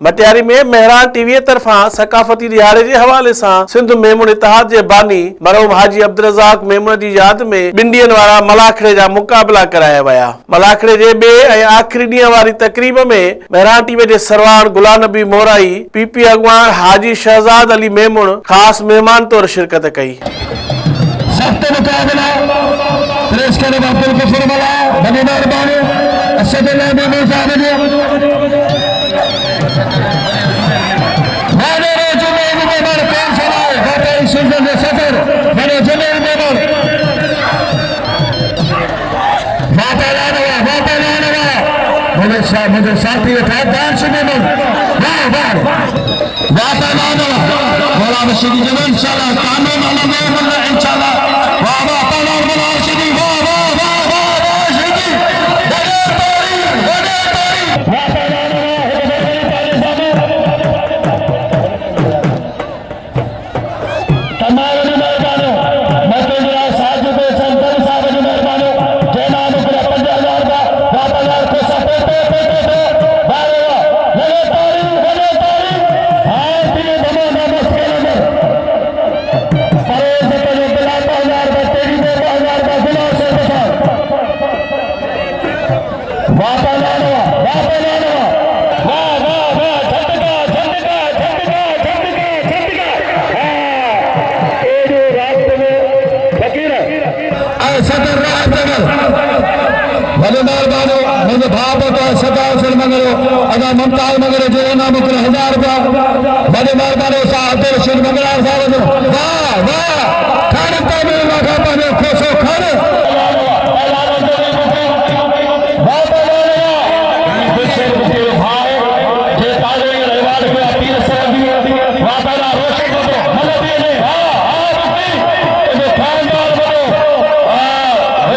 मटियारी में मेहरान टीवी तरफा सकाफती दिहाड़े के हवाले से सिंध मेमून इतिहाद के बानी मरहूम हाजी अब्दुल रज़ाक मेमून की याद में 2 ॾींहनि वारा मलाखड़े जा मुकाबला कराया वया। मलाखड़े के ॿिए ऐं आख़िरी ॾींहं वारी तकरीब में मेहरान टीवी के सरवार गुलाम नबी मोहराई पीपी अगवान हाजी शहजाद अली मेमून खास मेहमान तौर शिरकत कई। सख्त मुकाबला पेश करे अब्दुल गफूर मला बनी मेहरबानी असदुल्लाह मेमून साहब मुझे साथी दान से मौला बशीरी जमान इंशाल्लाह कानून अल्लाह इंशाल्लाह वाह वाह ताला मौला बशीरी वाह वाह वाह वाह वाह बशीरी बड़े तारीफ वाह ताला तमाम मेहरबानो मैं तो जरा साथ में संतर साहब जी मेहरबानो जे नाम पर 50,000 का 50,000 को सपोर्ट मुझे भाव सदा मगरो अगर मुमताज मगर जो नाम 1000 रुपया बड़े मेहरबानी साहब मगरार साहब वाह वाह खाने पाने लगा पाने खोसो खाने भाई जे ताजे रहवाल के अपील